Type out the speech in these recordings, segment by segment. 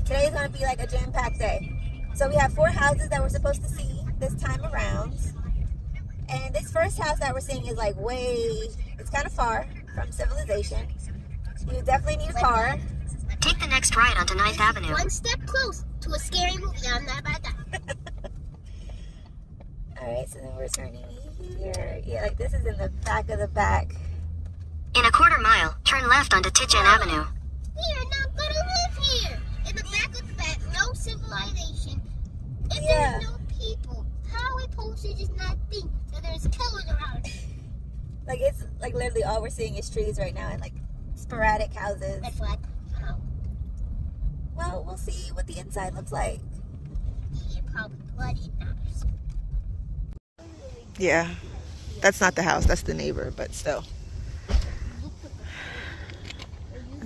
Today's gonna be like a jam-packed day. So we have 4 houses that we're supposed to see this time around. And this first house that we're seeing is like it's kind of far from civilization. You definitely need a car. Take the next right onto 9th Avenue. One step close to a scary movie. I'm not about that. Alright, so then we're turning here. Yeah, like this is in the back of the back. In a quarter mile, turn left onto Titchen Avenue. We are not gonna live here. In the back of the back, no civilization. If there's no people, how are we supposed to just not think that there's killers around? Like it's like literally all we're seeing is trees right now and like sporadic houses. Red flag. Well, we'll see what the inside looks like. Yeah, probably bloody knives. Yeah, that's not the house, that's the neighbor, but still.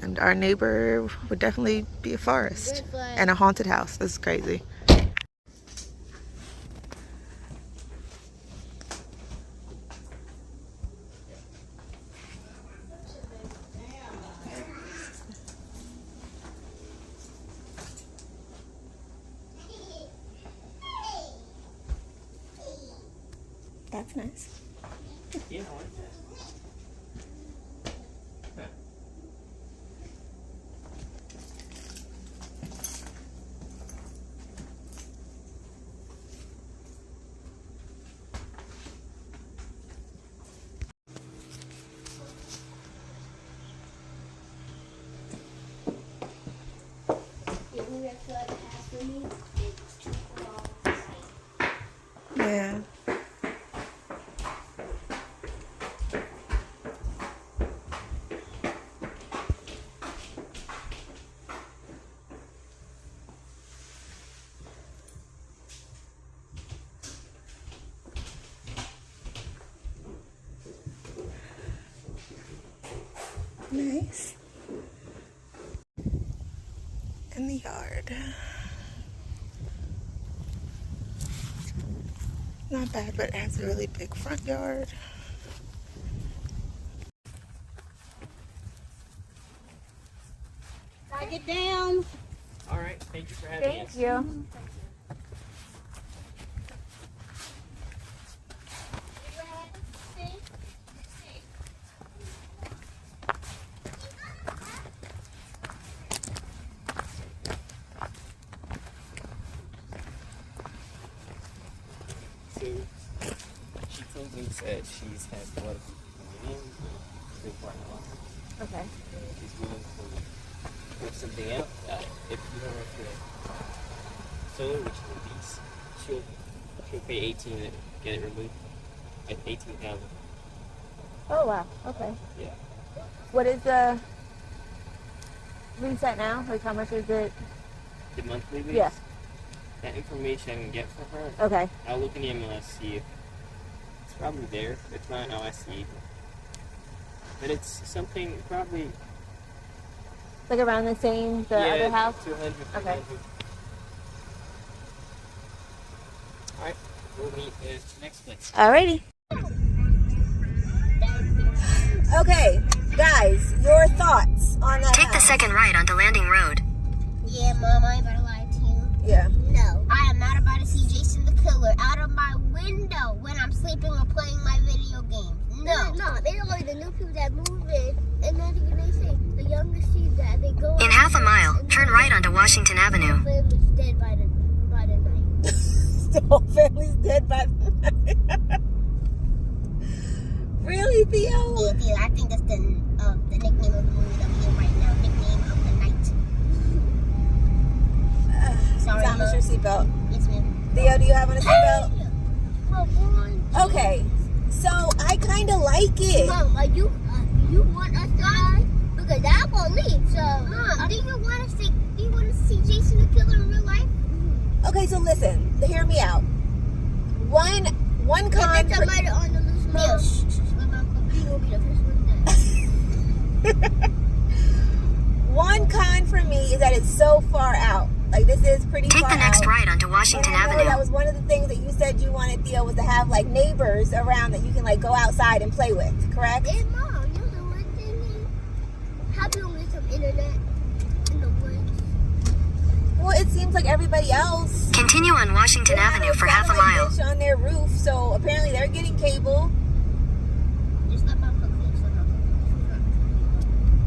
And our neighbor would definitely be a forest and a haunted house. This is crazy. That's nice. Yeah, I like that. Yeah. Nice. In the yard. Not bad, but it has a really big front yard. Knock it down. All right, thank you for having us. Thank you. So, she told me that she's had a lot of people coming in. They're quite a lot. Okay. And she's willing to work something out. If you don't want to solar, which is a lease, she'll pay 18 to get it removed. At 18,000. Oh wow. Okay. Yeah. What is the lease at now? Like how much is it? The monthly lease? Yeah. That information I can get for her. Okay. I'll look in the MLS, see if it's probably there. It's not an LSE. But it's something probably... Like around the same, the other house? 200, Okay. 300. Alright, we'll meet at the next place. Alrighty. Okay, guys, your thoughts on that Take the house? second right onto Landing Road. Yeah, Mom, I ain't about to lie to you. Yeah. No, I am not about to see Jason the Killer out of my window when I'm sleeping or playing my video game. No. No, they don't like the new people that move in, and then they say the younger see that they go. In half a mile, turn right onto Washington Avenue. The family's dead by the night. The whole family's dead by the night. Really, Theo? Yeah, Theo, I think that's the nickname of the movie that we're in right now. Nickname of the night. Sorry, Thomas, your seatbelt. Yes, ma'am. Theo, do you have on a seatbelt? Mom, Okay, so I kind of like it. Mom, you want us to die? Because I won't leave. So, Mom, do you want to see Jason the Killer in real life? Okay, so listen, hear me out. One con. If somebody on the loose, Mom, you will be the first one dead. One con for me is that it's so far out. Like this is pretty Take far the next out. right onto Washington And I know Avenue. that was one of the things that you said you wanted, Theo, was to have like neighbors around that you can like go outside and play with, correct? Hey, Mom, you know one thing? How do we get some internet in the woods? Well, it seems like everybody else. Continue on Washington they have Avenue for half a satellite mile. dish on their roof, so apparently they're getting cable. Just let my cook finish.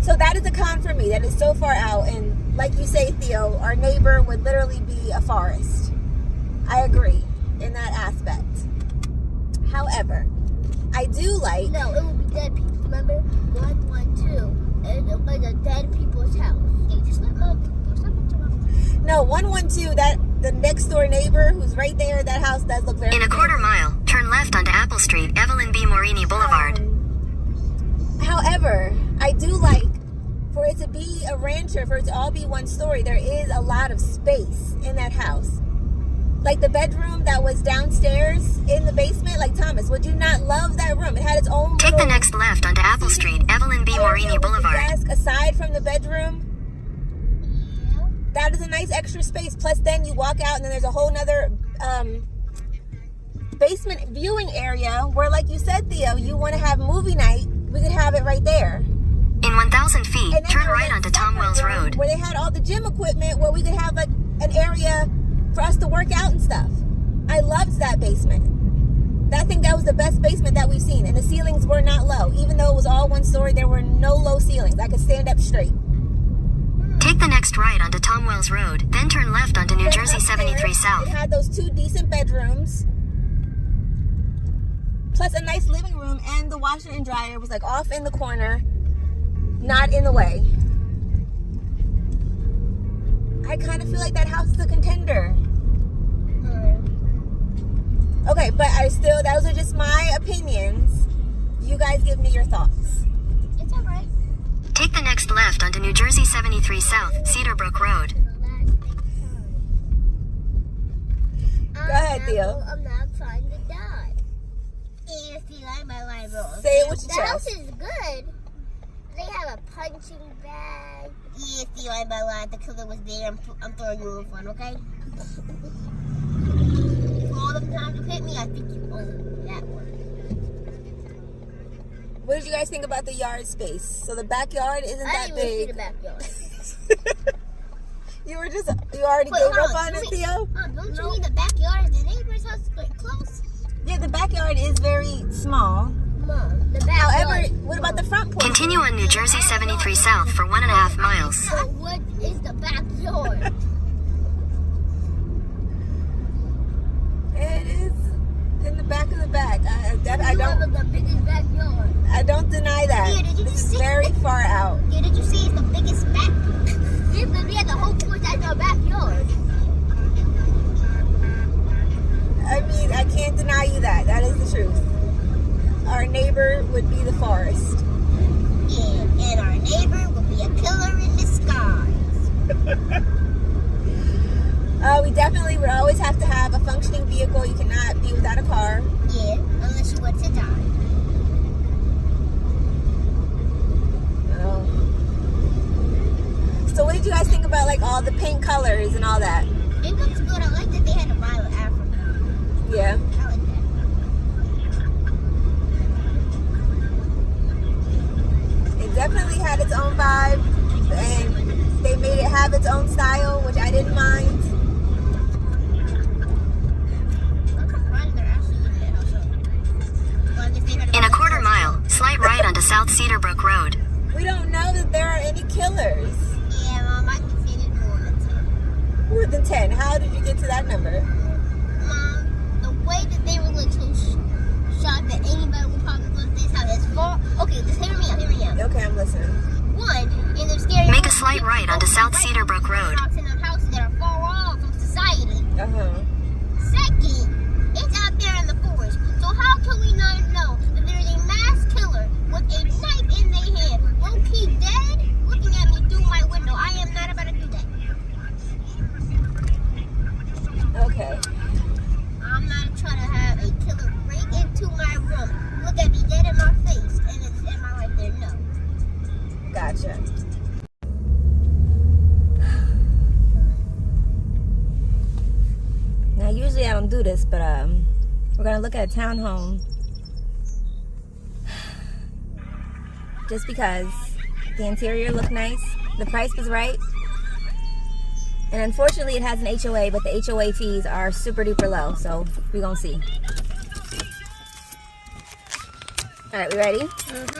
So that is a con for me. That is so far out, and like you say, Theo, our neighbor would literally be a forest. I agree in that aspect. However, I do like. No, it would be dead people. Remember? 112. It was a dead people's house. You just let mom cook. No, 112, that the next door neighbor who's right there, that house does look very In a quarter mile, turn left onto Apple Street, Evelyn B. Morini Boulevard. However, I do like for it to be a rancher, for it to all be one story, there is a lot of space in that house. Like the bedroom that was downstairs in the basement, like Thomas, would you not love that room? It had its own Take the little next left onto Apple Street, Evelyn B. area Morini with the Boulevard. desk aside from the bedroom. That is a nice extra space. Plus, then you walk out, and then there's a whole nother basement viewing area where, like you said, Theo, you want to have movie night. We could have it right there. In 1,000 feet, And then turn there was right a onto Tom separate Wells room Road. where they had all the gym equipment, where we could have like an area for us to work out and stuff. I loved that basement. I think that was the best basement that we've seen, and the ceilings were not low. Even though it was all one story, there were no low ceilings. I could stand up straight. Take the next right onto Tom Wells Road, then turn left onto New Then Jersey upstairs, 73 South. It had those 2 decent bedrooms, plus a nice living room, and the washer and dryer was like off in the corner, not in the way. I kind of feel like that house is a contender. Okay, but those are just my opinions. You guys give me your thoughts. It's alright. Take the next left onto New Jersey 73 South, Cedarbrook Road. Go ahead, Theo. I'm not trying to die. If you like my life, Say it with your the house chest. is good. They have a punching bag. If you like my life, the killer was there. I'm throwing you in front, okay? For all the times you hit me, I think you own that one. What did you guys think about the yard space? So the backyard isn't I that didn't even see big. the backyard. You already Wait, gave hold up on, on it, don't Theo? Don't you mean the backyard is the neighbor's house but close? Yeah, the backyard is very small. Mom, the backyard. However, what about the front porch? Continue on New Jersey 73 South for 1.5 miles. So what is the backyard? It is in the back of the back. I You have don't. the biggest backyard. I don't deny that. Yeah, did you This just is see very it? far out. Yeah, did you see it's the biggest back? Yeah, because we had the whole porch as our backyard. I mean, I can't deny you that. That is the truth. Our neighbor would be the forest. Yeah, and our neighbor would be a killer in disguise. We definitely would always have to have a functioning vehicle. You cannot be without a car. Yeah, unless you want to die. Oh. So what did you guys think about like all the paint colors and all that? It looks good. I like that they had a violet Africa. Yeah. I like that. It definitely had its own vibe, and they made it have its own style, which I didn't mind. I'm surprised they're actually in that house. Well, I guess they heard In about a quarter mile, slight right onto South Cedarbrook Road. We don't know that there are any killers. Yeah, Mom, I can say there's more than 10. More than 10. How did you get to that number? Mom, the way that they were like so shocked that anybody would probably go to this house is far. Okay, just hear me out. Okay, I'm listening. One, and they're scared. Make a slight right onto South Cedarbrook Road. In them houses that are far off from society. Uh-huh. Second, it's out there in the forest. So how can we not know that there's a mass killer with a knife in their hand, low key dead, looking at me through my window? I am not about to do that. Okay. I'm not trying to have a killer break into my room, look at me dead in my face, and it's in my life there. No. Gotcha. Now, usually I don't do this, but we're gonna look at a townhome just because the interior looked nice, the price was right, And unfortunately, it has an HOA, but the HOA fees are super duper low. So we're gonna see. All right, we ready? Mm-hmm.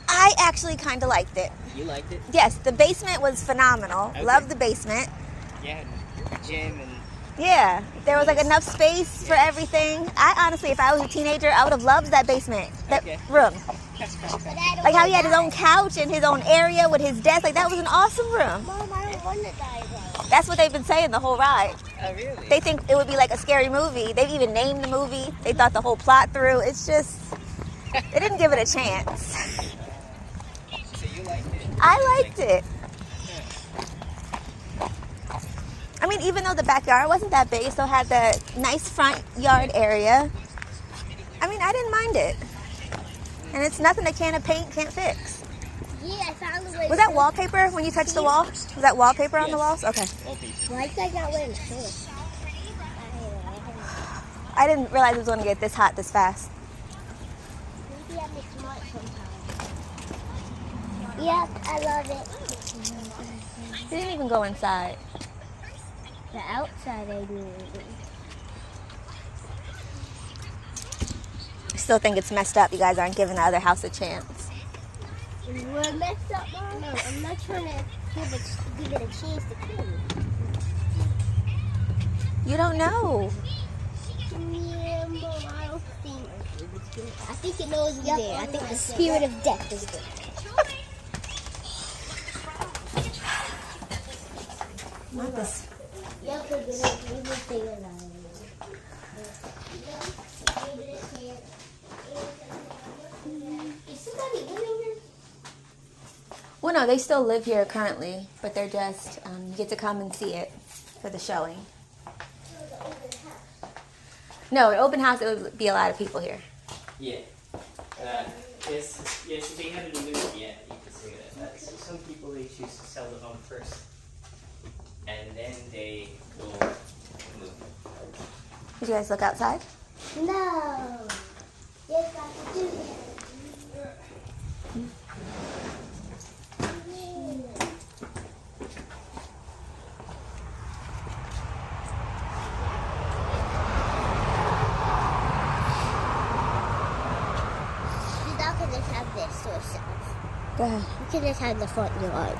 I actually kind of liked it. You liked it? Yes, the basement was phenomenal. Okay. Loved the basement. Yeah, gym and... Yeah, there was like enough space for everything. I honestly, if I was a teenager, I would have loved that basement, that room. Like how he had his own couch and his own area with his desk. Like that was an awesome room. Mom, I don't want to die though. That's what they've been saying the whole ride. Oh, really? They think it would be like a scary movie. They've even named the movie. They thought the whole plot through. It's just, they didn't give it a chance. So you liked it? I liked it. I mean, even though the backyard wasn't that big, it still had the nice front yard area. I mean, I didn't mind it. And it's nothing a can of paint can't fix. Yeah, I found the way. Was that wallpaper when you touched the wall? Was that wallpaper on the walls? Okay. Why is that not wearing shorts? I didn't realize it was going to get this hot this fast. Maybe I'm smart sometimes. Yep, I love it. You didn't even go inside. The outside I do. I still think it's messed up. You guys aren't giving the other house a chance. We're messed up, Mom. No, I'm not trying to give it a chance to kill me. You don't know. Yeah, but I don't think. I think it knows me there. I think the spirit of death is there. Not this. Yep, we're gonna figure it out. Is somebody living here? Well, no, they still live here currently, but they're just, you get to come and see it for the showing. No, an open house, it would be a lot of people here. Yeah. Yes, they haven't moved yet, you can say that. So some people, they choose to sell the home first. And then they will move. Did you guys look outside? No. Yes, I can do that. We can just have this to ourselves. Go ahead. We can just have the front yard.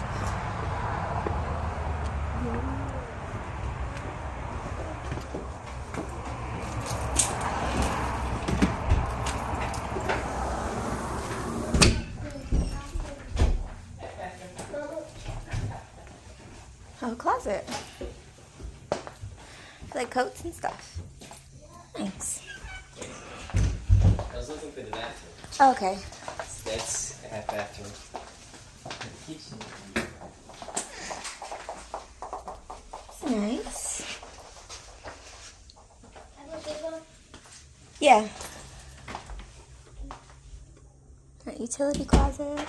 Oh, closet. Like coats and stuff. Thanks. I was looking for the bathroom. Oh, okay. So that's a half bathroom. The kitchen. It's nice. Yeah. A utility closet.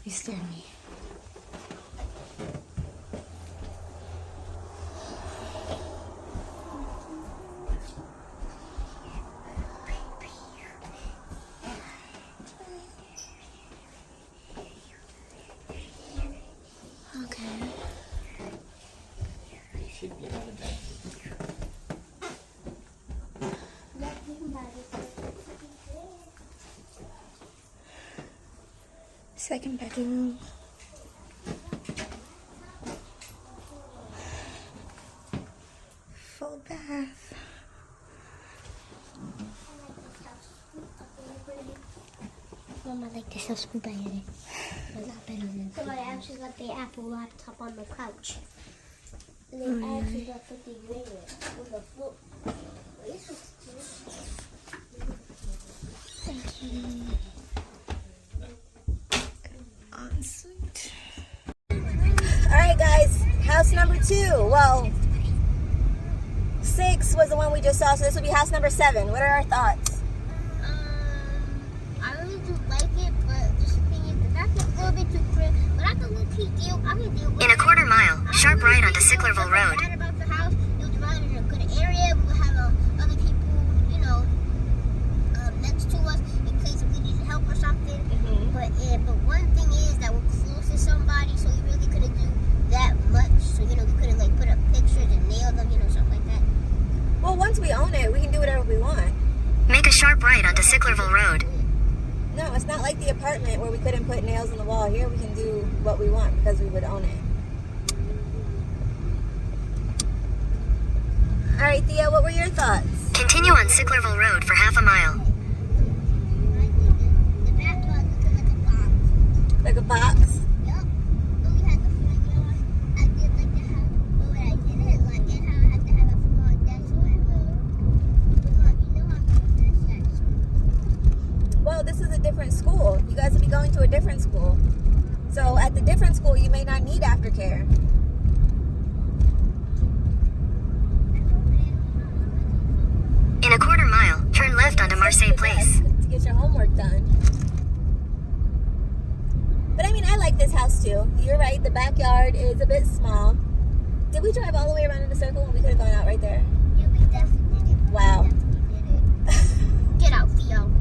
You scared me. Okay. Should be another bathroom. Second bedroom. Full bath. Mom, I like this house better. A lot better than so I actually got the Apple laptop on the couch. And then I actually got something bigger with a float. This is thank you. Ensuite. Alright guys, house number 2. Well, 6 was the one we just saw, so this will be house number 7. What are our thoughts? I really do like it, but just the thing is, the back is a little bit too crisp. But I can look deal. I can deal with In a quarter mile, sharp right onto Sicklerville Road. Bad about the house, it was right in a good area. We'll have other people, you know, next to us in case we need help or something. But one thing is that we're close to somebody, so we really couldn't do that much. So, you know, we couldn't like put up pictures and nail them, you know, something like that. Well, once we own it, we can do whatever we want. Make a sharp right onto Sicklerville Road. No, it's not like the apartment where we couldn't put nails in the wall. Here we can do what we want because we would own it. All right, Thea, what were your thoughts? Continue on Sicklerville Road for half a mile. The backyard looking like a box. Like a box? Yup. But we had the front yard. I did like the house. But what I didn't like is how I had to have a small desk for my room. But Mom, you know I'm going to finish that school. Well, this is a different school. You guys will be going to a different school. So at the different school, you may not need aftercare. In a quarter mile, turn left onto Marseille Place. To get your homework done. But I mean, I like this house too. You're right, the backyard is a bit small. Did we drive all the way around in a circle when we could have gone out right there? Yeah, we definitely did it. Wow. We definitely did it. Get out, Theo.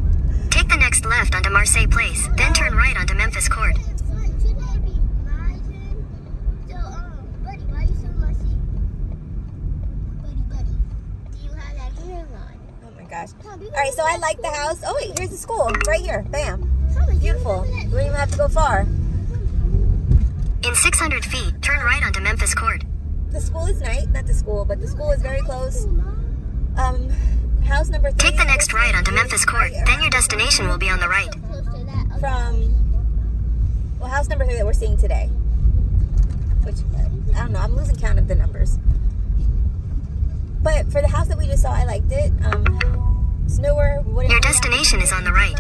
Take the next left onto Marseille Place, then turn right onto Memphis Court. Shouldn't it be my turn? So, buddy, why you still in my seat? Buddy, do you have that hairline? Oh my gosh. All right, so I like the house. Oh wait, here's the school right here. Bam. Beautiful. We don't even have to go far. In 600 feet, turn right onto Memphis Court. The school is nice. Not the school, but the school is very close. House number 3. Take the next right onto Memphis Court, then your destination will be on the right. From, well, house number 3 that we're seeing today. Which, I don't know, I'm losing count of the numbers. But for the house that we just saw, I liked it. It's newer. Your destination is on the right.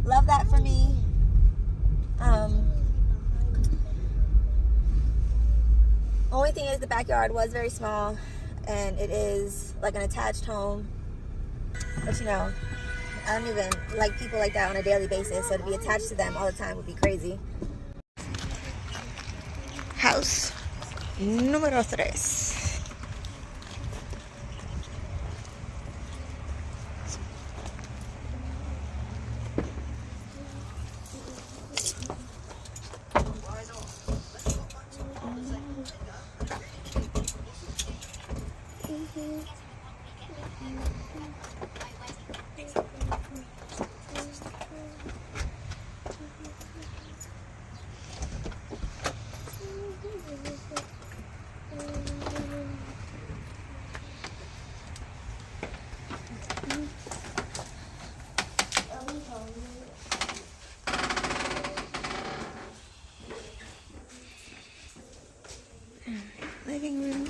Love that for me. Only thing is the backyard was very small, and it is like an attached home. But you know, I don't even like people like that on a daily basis, so to be attached to them all the time would be crazy. House número 3. Living room.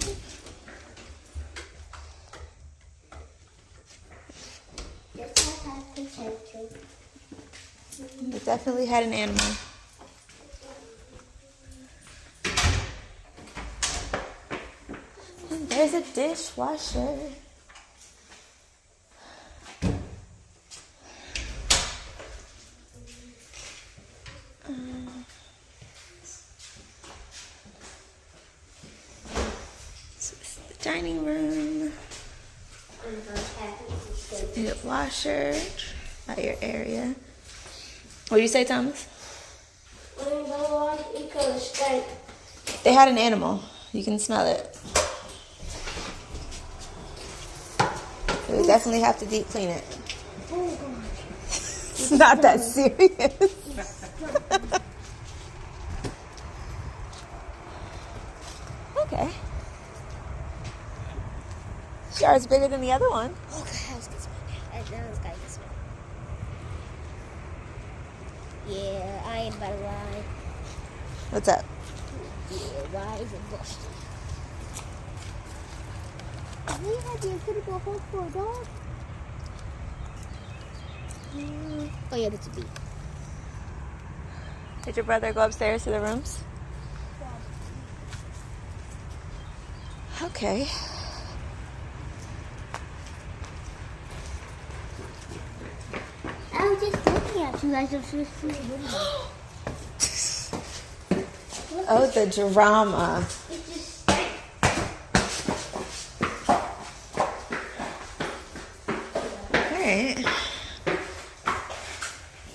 It definitely had an animal. And there's a dishwasher. This is the dining room. The washer by your area. What do you say, Thomas? They had an animal. You can smell it. We definitely have to deep clean it. It's not that serious. Okay. This yard's bigger than the other one. Okay, let's get some. Let's go this way. Yeah, I ain't about to lie. What's up? Yeah, why is it busted? We had the incredible home for a dog. Oh yeah, that's a bee. Did your brother go upstairs to the rooms? Okay. I was just looking at you guys. Oh, the drama. It's right.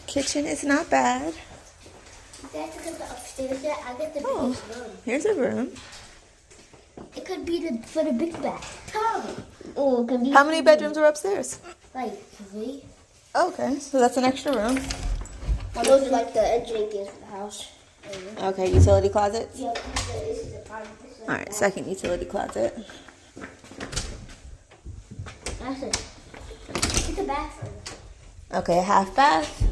Kitchen is not bad. That's because the upstairs there, I get the Oh, biggest room. here's a room. It could be for the big bath. Oh, it could be How many bedrooms are upstairs? like 3. Okay, so that's an extra room. Well, those are like the engineering things for the house. Okay, utility closets. Yeah, this is the part. All right, second utility closet. That's it. It's a bathroom. Okay, a half bath.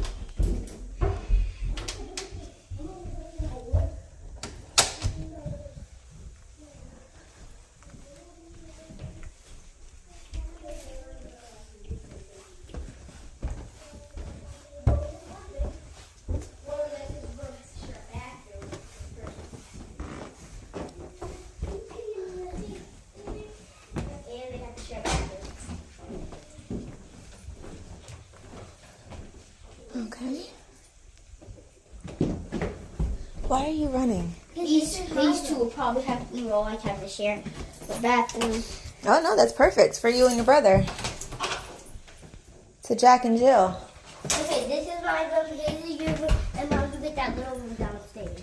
Okay. Why are you running? These two will probably have to share the bathroom. Oh no, that's perfect for you and your brother. To Jack and Jill. Okay, this is my room, this is your room, and Mom, you get that little room downstairs.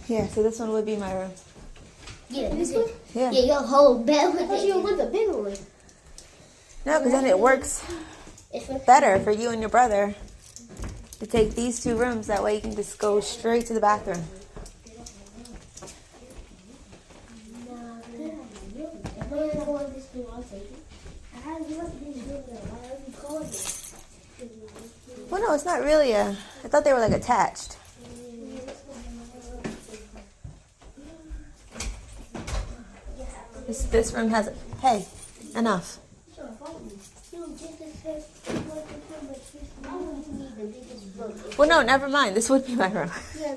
Yeah, so this one would be my room. Yeah, this one? Yeah. Yeah, your whole bed with it. You want the bigger one. No, because then it works better for you and your brother to take these 2 rooms. That way you can just go straight to the bathroom. Well, no, it's not really a... I thought they were like attached. This room has... Hey, enough. Well, no, never mind. This would be my room. Yeah,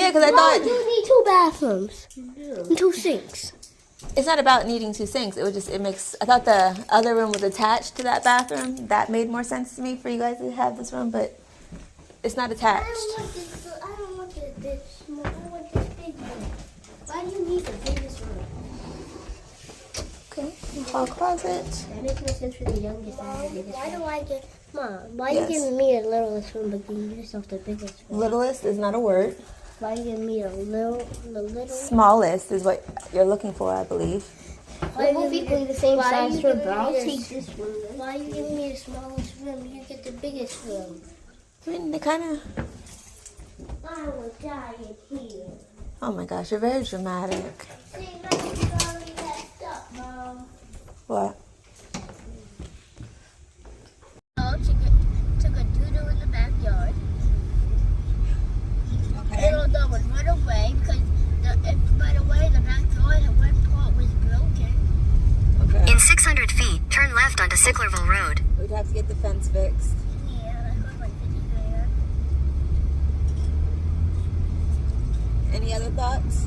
because I thought... You need 2 bathrooms. And 2 sinks. It's not about needing 2 sinks. It would just... It makes... I thought the other room was attached to that bathroom. That made more sense to me for you guys to have this room, but it's not attached. I don't want this small. I want this big one. Why do you need the biggest room? Okay. Hall closet. That makes no sense for the youngest and the biggest. Why do I get... Mom, why Yes. you giving me the littlest room but giving yourself the biggest room? Littlest is not a word. Why you giving me the little... Smallest is what you're looking for, I believe. We're both equally the same size room, but I'll take this one. Why are you giving me the smallest room? You get the biggest room. I mean, they kind of... I will die in here. Oh my gosh, you're very dramatic. See, my sister's already messed up, Mom. What? Oh, took a doo-doo in the backyard. Okay. Little dog would run away because by the way, the backyard and one part was broken. Okay. In 600 feet, turn left onto Sicklerville Road. We'd have to get the fence fixed. Yeah, I heard like 50 grand. Any other thoughts?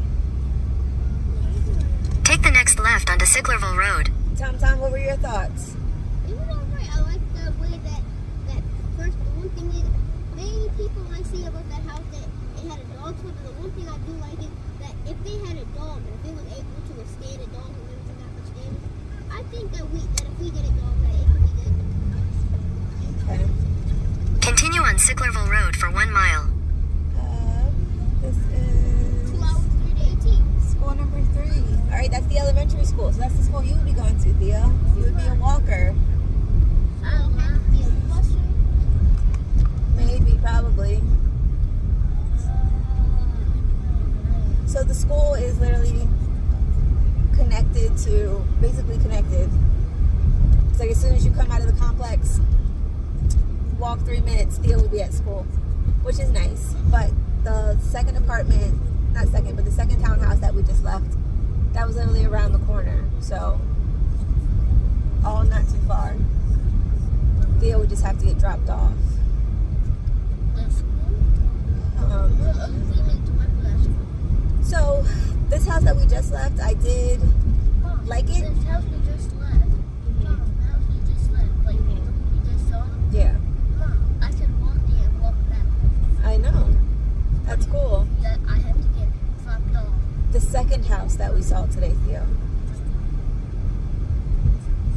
Take the next left onto Sicklerville Road. Tom, what were your thoughts? It was alright. I like the way that first, the one thing is, many people might say about that house that it had a dog swim, but the one thing I do like is that if they had a dog, and if they was able to withstand a dog and live to that much damage, I think that if we get a dog, that it could be good. Okay. Continue on Sicklerville Road for 1 mile. This is 2 hours, 3 to 18. school number 3. All right, that's the elementary school. So that's the school you would be going to, Theo. You would be a walker. I don't have to be a busser. Maybe, probably. So the school is literally basically connected. It's like as soon as you come out of the complex, walk 3 minutes, Theo will be at school, which is nice. But the second townhouse that we just left, that was literally around the corner. So, all not too far. Theo would just have to get dropped off. So, this house that we just left, I did like it. This house we just left. Mom, the house we just left. Like, we just saw them. Yeah, Mom, I can walk there and walk back. I know. that we saw today, Theo.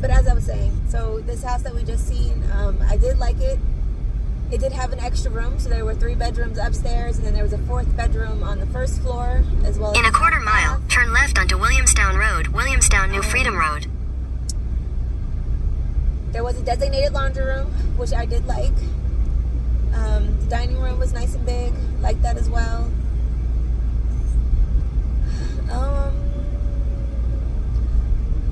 But as I was saying, so this house that we just seen, I did like it. It did have an extra room, so there were 3 bedrooms upstairs, and then there was a 4th bedroom on the first floor, as well as In a quarter mile, turn left onto Williamstown Road, Williamstown New Freedom Road. There was a designated laundry room, which I did like. The dining room was nice and big, like that as well.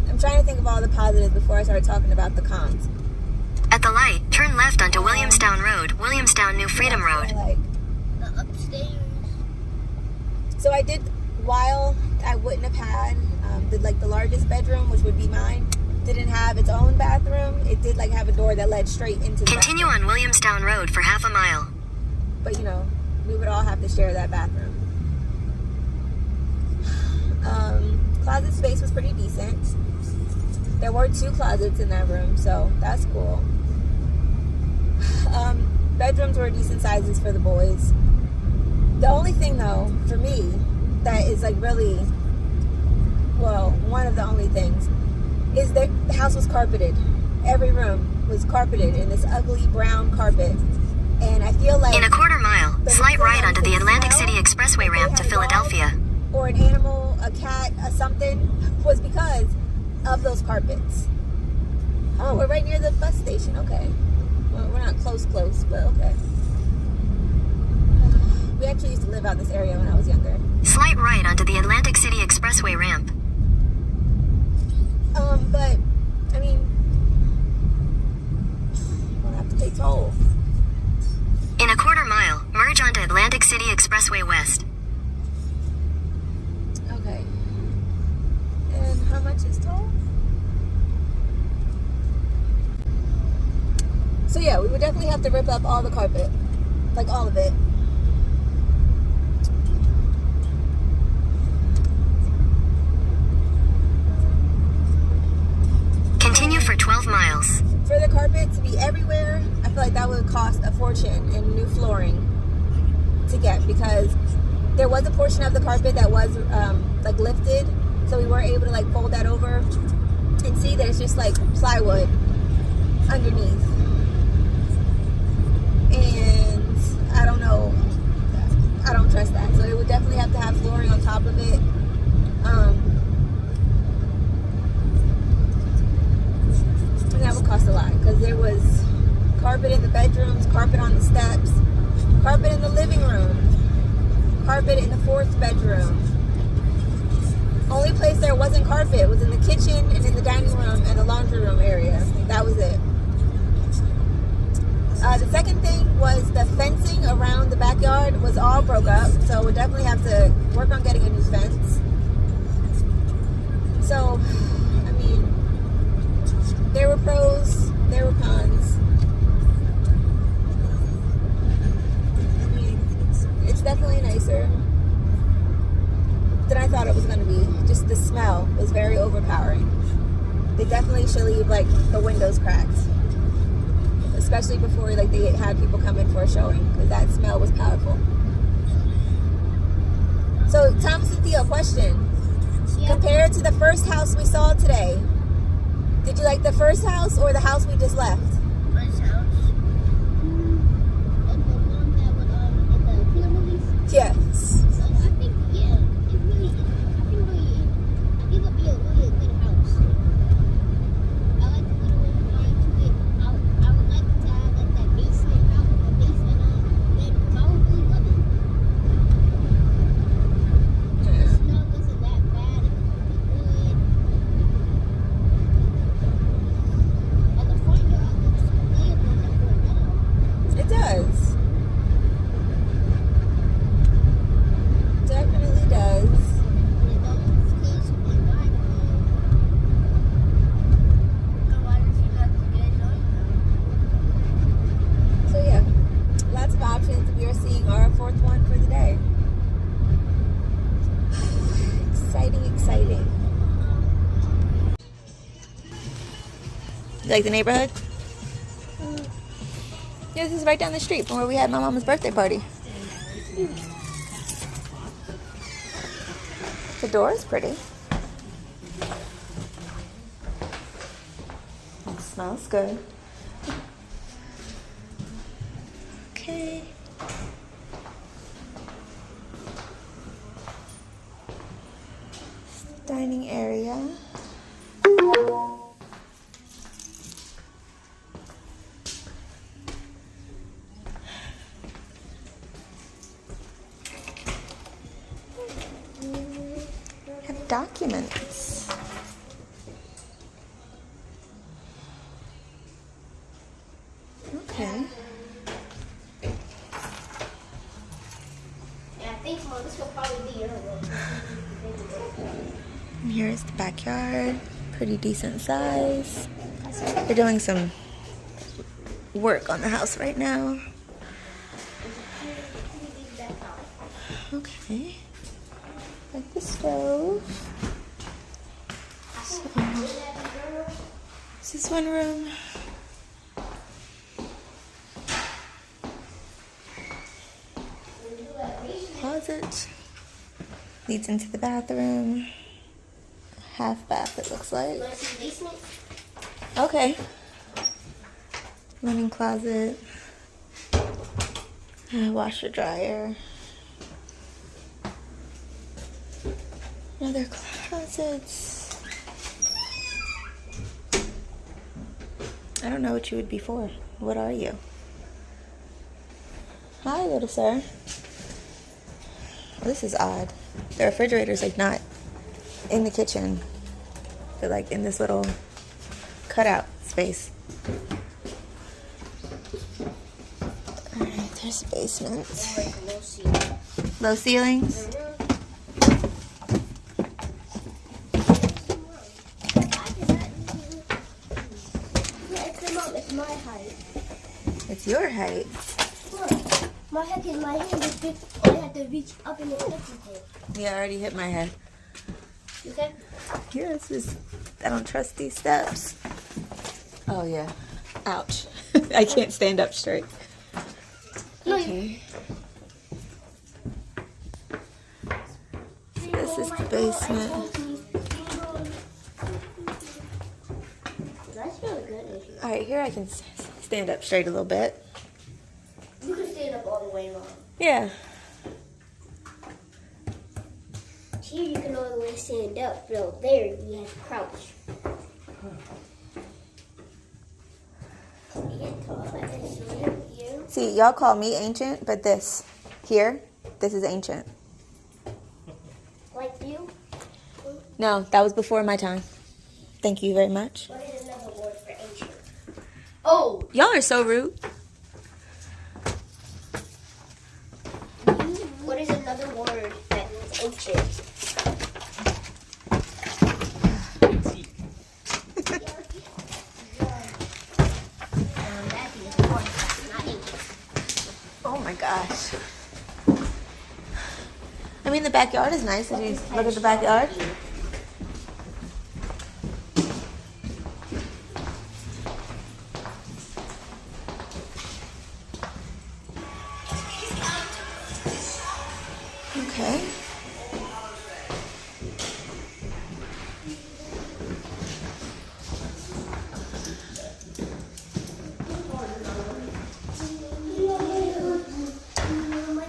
I'm trying to think of all the positives before I start talking about the cons. At the light, turn left onto Williamstown Road, Williamstown New Freedom Road. The upstairs. So I did, while I wouldn't have had the largest bedroom, which would be mine, didn't have its own bathroom. It did have a door that led straight into the Continue bathroom. on Williamstown Road for half a mile. But we would all have to share that bathroom. Closet space was pretty decent. There were 2 closets in that room, so that's cool. Bedrooms were decent sizes for the boys. The only thing, though, for me, that is really, one of the only things, is that the house was carpeted. Every room was carpeted in this ugly brown carpet. And I feel like... In a quarter mile, slight right onto the Atlantic City Expressway ramp to Philadelphia. Or an animal, a cat, a something, was because of those carpets. Oh, we're right near the bus station. Okay. Well, we're not close, but okay. We actually used to live out this area when I was younger. Slight right onto the Atlantic City Expressway ramp. But, I mean, we'll have to pay toll. In a quarter mile, merge onto Atlantic City Expressway West. Okay. And how much is toll? So yeah, we would definitely have to rip up all the carpet. All of it. Continue for 12 miles. For the carpet to be everywhere, I feel like that would cost a fortune in new flooring to get, because there was a portion of the carpet that was lifted, so we were able to fold that over and see that it's just plywood underneath. And I don't know, I don't trust that, so it would definitely have to have flooring on top of it. And that would cost a lot, because there was carpet in the bedrooms, carpet on the steps, carpet in the living room, carpet in the 4th bedroom. Only place there wasn't carpet was in the kitchen and in the dining room and the laundry room area. That was it. The second thing was the fencing around the backyard was all broke up, so we'll definitely have to work on getting a new fence. So, I mean, there were pros, there were cons. I mean, it's definitely nicer than I thought it was going to be. Just the smell was very overpowering. They definitely should leave the windows cracked, especially before they had people come in for a showing, because that smell was powerful. So Thomas and Theo, question. Yeah. Compared to the first house we saw today, did you like the first house or the house we just left? First house. And the one that was in the killer movies? Yes. So I think, yeah, it really, I think it'll be a really good house. I like the little line to it. I would like to have that basement house with a basement bedroom. I would really love it. The smell wasn't that bad. It was really good. And the front yard looks playable for now. It does. Definitely does. And it doesn't squeeze from the environment. So why does he have to get it on So yeah, lots of options. We are seeing our 4th one for the day. Exciting, exciting. You like the neighborhood? Yeah, this is right down the street from where we had my mama's birthday party. The door is pretty. It smells good. Okay. Dining area. Have documents. Okay. Yeah, I think this will probably be your room. And here's the backyard. Pretty decent size. They're doing some work on the house right now. Okay. Like the stove. So, this is one room. Closet. Leads into the bathroom. Half bath, it looks like. Okay. Linen closet. Washer dryer. Another closets. I don't know what you would be for. What are you? Hi, little sir. This is odd. The refrigerator's like not in the kitchen. They're like in this little cutout space. Alright, there's a basement. Low ceilings? It's my height. It's your height. Look, my head is my hand is big. I have to reach up in the kitchen table. Yeah, I already hit my head. You okay? Yes, just, I don't trust these steps. Oh yeah. Ouch. I can't stand up straight. Okay. This is the basement. That's really good. Alright, here I can stand up straight a little bit. You can stand up all the way around. Yeah. Here you can all the way stand up, but there you have to crouch. You get tall like this, you. See, y'all call me ancient, but this is ancient. Like you? No, that was before my time. Thank you very much. What is another word for ancient? Oh! Y'all are so rude. What is another word that means ancient? Oh my gosh. I mean, the backyard is nice. Did you look at the backyard? Okay.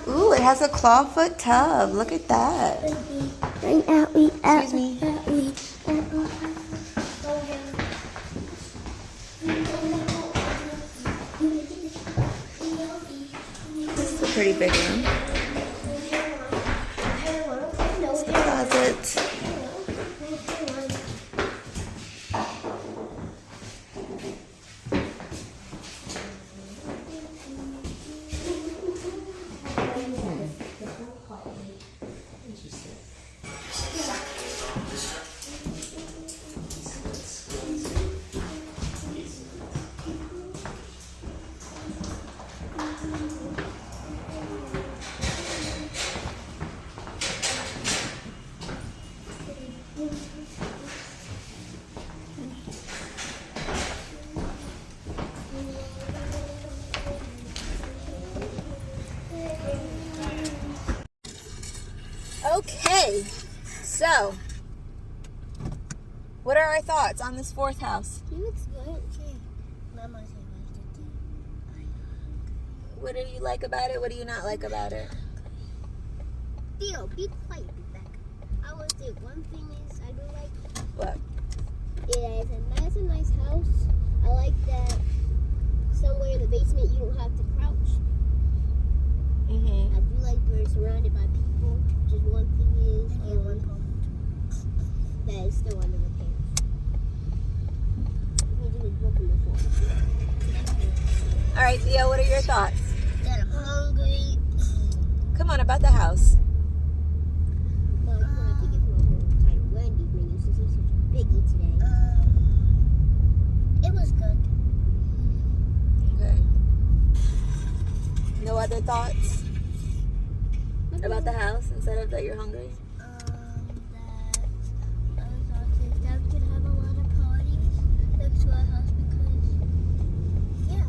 Ooh, it has a clawfoot tub. Look at that. Excuse me. This is a pretty big room. It's the closet. Okay, So, what are our thoughts on this fourth house? He looks good. Okay. Mama said, What do you like about it? What do you not like about it? Theo, be quiet, Rebecca. I want to say one thing is I do like What? it is a nice house. I like that somewhere in the basement you don't have to crouch. Mm-hmm. I do like we're surrounded by people. Just one thing is one problem that is still under repair. It was broken before. All right, Theo, what are your thoughts? That I'm hungry. Come on, about the house. Well, you have to give her a whole entire Wendy menu since he's such a biggie today. It was good. Okay. No other thoughts about the house instead of that you're hungry? That I thought if Dad could have a lot of parties next to our house because, yeah.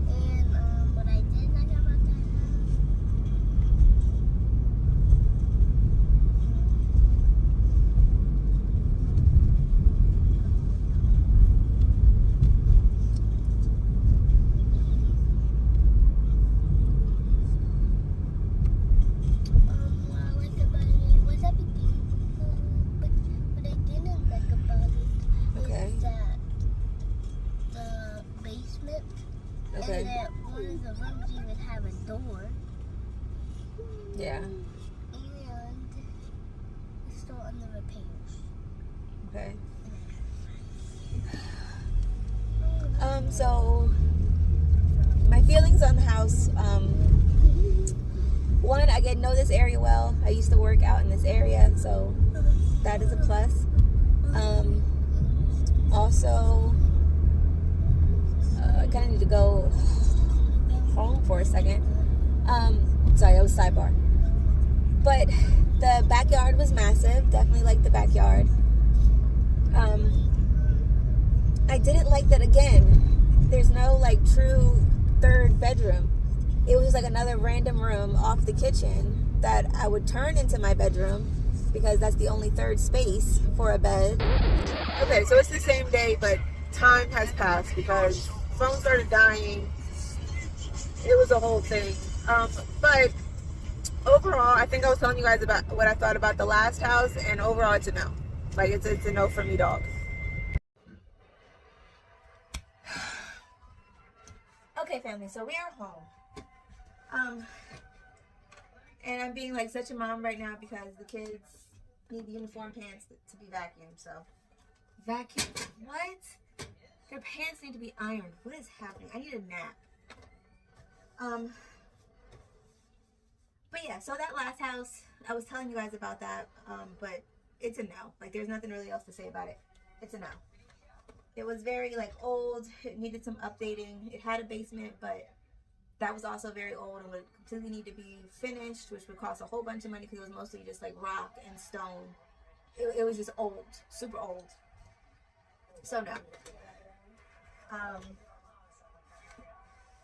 And what I did like about that house. What I like about it was everything. But what I didn't like about it Okay. is that the basement Okay. and that one of the rooms even have a door. Yeah. And it's still under repairs. Okay. So my feelings on the house, one, I know this area well. I used to work out in this area, so that is a plus. Also, I kind of need to go home for a second. Sorry, that was sidebar. But the backyard was massive. Definitely liked the backyard. I didn't like that, again, there's no like true third bedroom. It was like another random room off the kitchen that I would turn into my bedroom because that's the only third space for a bed. Okay, so it's the same day, but time has passed because phone started dying. It was a whole thing. But overall, I think I was telling you guys about what I thought about the last house, and overall it's a no. Like it's a no for me, dog. Okay, family, so we are home. And I'm being like such a mom right now because the kids need uniform pants to be vacuumed, so. Vacuum? What? Their pants need to be ironed. What is happening? I need a nap. But yeah, so that last house, I was telling you guys about that, but it's a no. Like, there's nothing really else to say about it. It's a no. It was very, like, old. It needed some updating. It had a basement, but that was also very old and would completely need to be finished, which would cost a whole bunch of money because it was mostly just, like, rock and stone. It was just old. Super old. So, no. And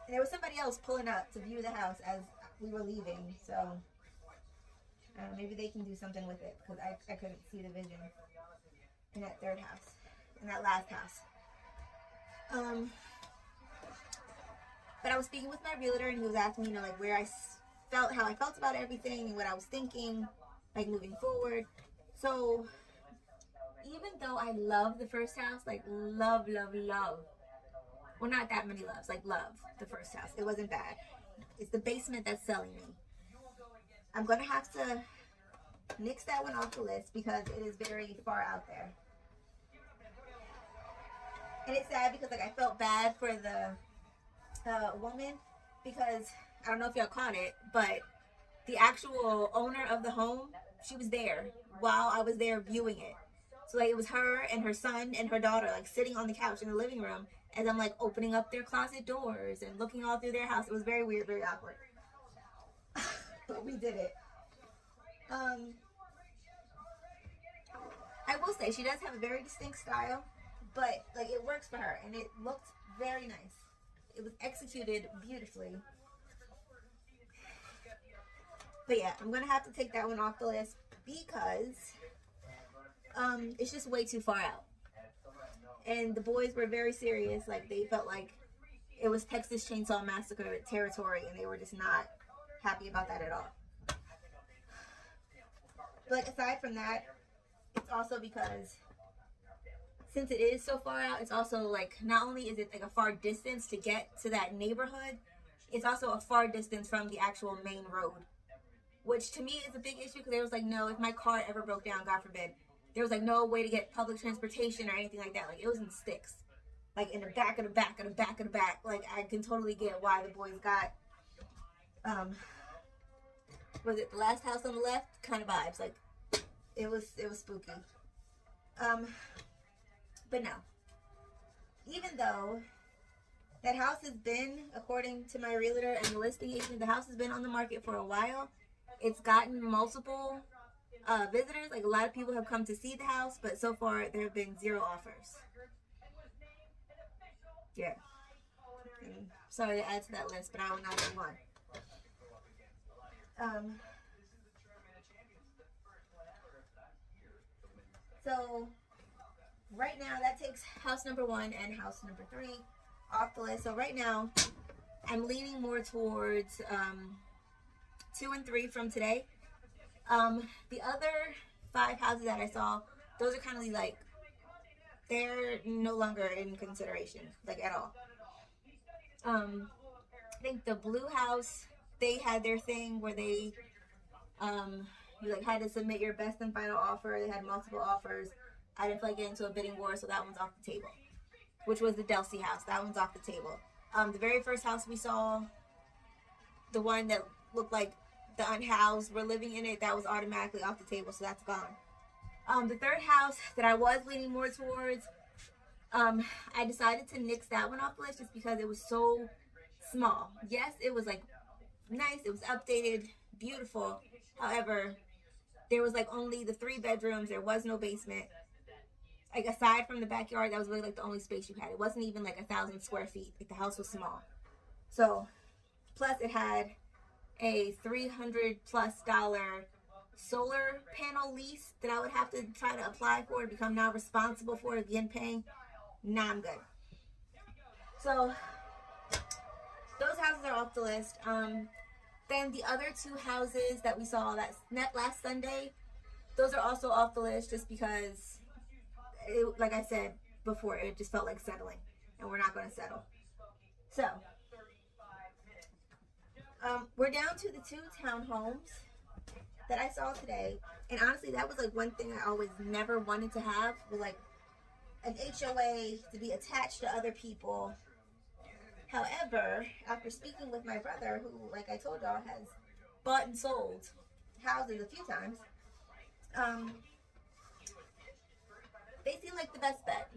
there was somebody else pulling up to view the house as we were leaving, so maybe they can do something with it because I couldn't see the vision in that third house, in that last house. But I was speaking with my realtor and he was asking me, like where I felt, how I felt about everything and what I was thinking, like moving forward. So even though I love the first house, like love, well, not that many loves, like love the first house. It wasn't bad. It's the basement that's selling me. I'm going to have to nix that one off the list because it is very far out there. And it's sad because like I felt bad for the woman because I don't know if y'all caught it, but the actual owner of the home, she was there while I was there viewing it. So like it was her and her son and her daughter like sitting on the couch in the living room as I'm like opening up their closet doors and looking all through their house. It was very weird, very awkward. But we did it. I will say she does have a very distinct style, but like it works for her and it looked very nice. It was executed beautifully. But yeah, I'm gonna have to take that one off the list because it's just way too far out. And the boys were very serious. Like, they felt like it was Texas Chainsaw Massacre territory, and they were just not happy about that at all. But aside from that, it's also because since it is so far out, it's also like, not only is it like a far distance to get to that neighborhood, it's also a far distance from the actual main road, which to me is a big issue, because there was like, no, if my car ever broke down, God forbid, there was like no way to get public transportation or anything like that. Like, it was in sticks, like in the back of the back of the back of the back. Like, I can totally get why the boys got was it the last house on the left kind of vibes. Like, it was spooky. But no, even though that house has been, according to my realtor and the listing agent, the house has been on the market for a while. It's gotten multiple visitors. Like, a lot of people have come to see the house, but so far there have been 0 offers. Yeah. And sorry to add to that list, but I will not be one. So right now that takes house number 1 and house number 3 off the list. So right now I'm leaning more towards 2 and 3 from today. The other 5 houses that I saw, those are kind of like, they're no longer in consideration, like, at all. I think the blue house, they had their thing where they you like had to submit your best and final offer. They had multiple offers. I didn't feel like getting into a bidding war, so that one's off the table, which was the Delsey house. That one's off the table. The very first house we saw, the one that looked like the unhoused were living in it, that was automatically off the table, so that's gone. The third house that I was leaning more towards, I decided to nix that one off the list just because it was so small. Yes, it was like nice, it was updated, beautiful. However, there was like only the 3 bedrooms. There was no basement. Like, aside from the backyard, that was really like the only space you had. It wasn't even like 1,000 square feet. Like, the house was small. So, plus it had a $300+ solar panel lease that I would have to try to apply for to become now responsible for to begin paying. Nah, I'm good. So those houses are off the list. Then the other 2 houses that we saw that last Sunday, those are also off the list just because, it, like I said before, it just felt like settling, and we're not going to settle. So we're down to the 2 townhomes that I saw today, and honestly, that was like one thing I always never wanted to have, was like an HOA to be attached to other people. However, after speaking with my brother, who, like I told y'all, has bought and sold houses a few times, they seem like the best bet.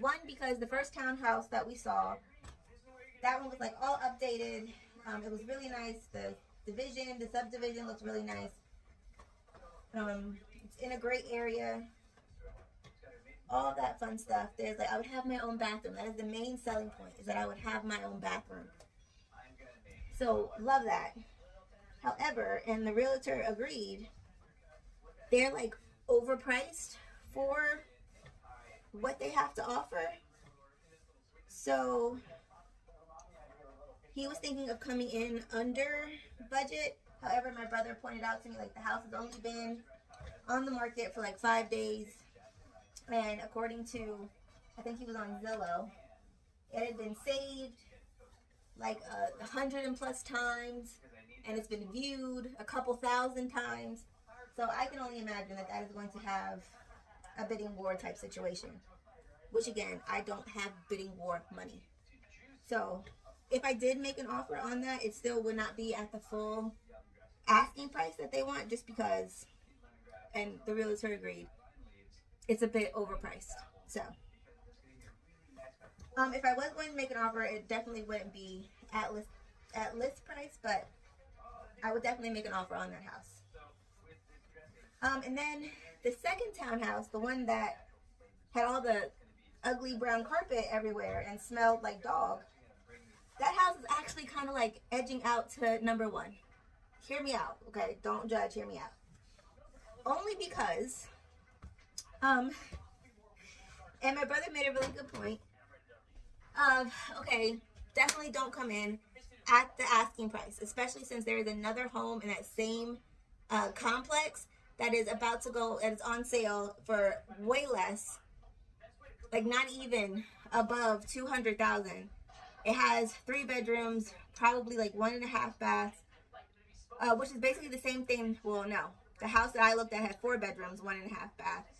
One, because the first townhouse that we saw, that one was like all updated. It was really nice. The division, the subdivision looks really nice. It's in a great area. All that fun stuff. There's like, I would have my own bathroom. That is the main selling point, is that I would have my own bathroom. So, love that. However, and the realtor agreed, they're like overpriced for what they have to offer. So he was thinking of coming in under budget. However, my brother pointed out to me, like, the house has only been on the market for like 5 days. And according to, I think he was on Zillow, it had been saved like 100+ times, and it's been viewed a couple thousand times. So I can only imagine that that is going to have a bidding war type situation, which again, I don't have bidding war money. So if I did make an offer on that, it still would not be at the full asking price that they want, just because, and the realtor agreed, it's a bit overpriced. So if I was going to make an offer, it definitely wouldn't be at list price, but I would definitely make an offer on that house. And then the second townhouse, the one that had all the ugly brown carpet everywhere and smelled like dog, that house is actually kind of like edging out to number 1. hear me out, okay? Don't judge, hear me out. Only because, and my brother made a really good point of, okay, definitely don't come in at the asking price, especially since there is another home in that same complex that is about to go, and it's on sale for way less, like not even above $200,000. It has 3 bedrooms, probably like 1.5 baths, which is basically the same thing. Well, no, the house that I looked at had 4 bedrooms, 1.5 baths.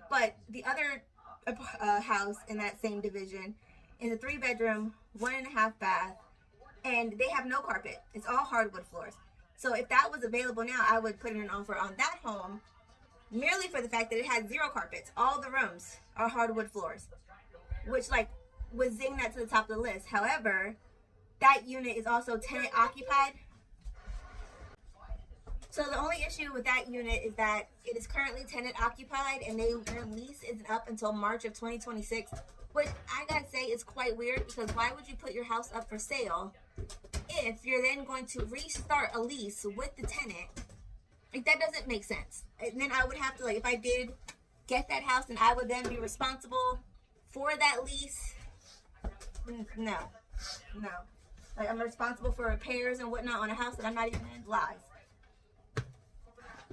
But the other house in that same division is a 3 bedroom, 1.5 bath, and they have no carpet. It's all hardwood floors. So if that was available now, I would put in an offer on that home merely for the fact that it has 0 carpets. All the rooms are hardwood floors, which like would zing that to the top of the list. However, that unit is also tenant occupied. So the only issue with that unit is that it is currently tenant occupied, and their lease isn't up until March of 2026, which I gotta say is quite weird, because why would you put your house up for sale if you're then going to restart a lease with the tenant? Like, that doesn't make sense. And then I would have to, like, if I did get that house, and I would then be responsible for that lease. No. Like, I'm responsible for repairs and whatnot on a house that I'm not even in. Lies.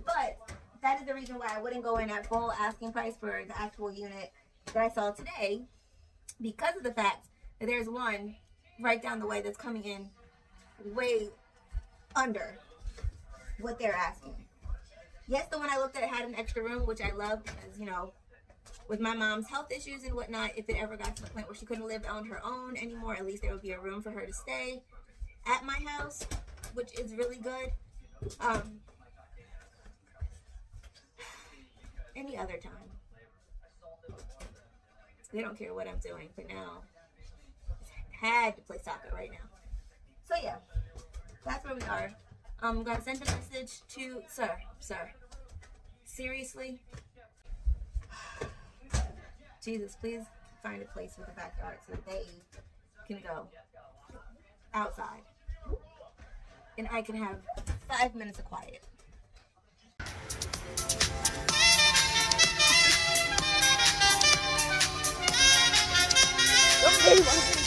But that is the reason why I wouldn't go in at full asking price for the actual unit that I saw today, because of the fact that there's one right down the way that's coming in way under what they're asking. Yes, the one I looked at had an extra room, which I love, because, you know, with my mom's health issues and whatnot, if it ever got to the point where she couldn't live on her own anymore, at least there would be a room for her to stay at my house, which is really good. Any other time, they don't care what I'm doing, but now I had to play soccer right now. So yeah, that's where we are. I'm gonna send a message to sir, seriously, Jesus, please find a place with a backyard so that they can go outside and I can have 5 minutes of quiet. Okay.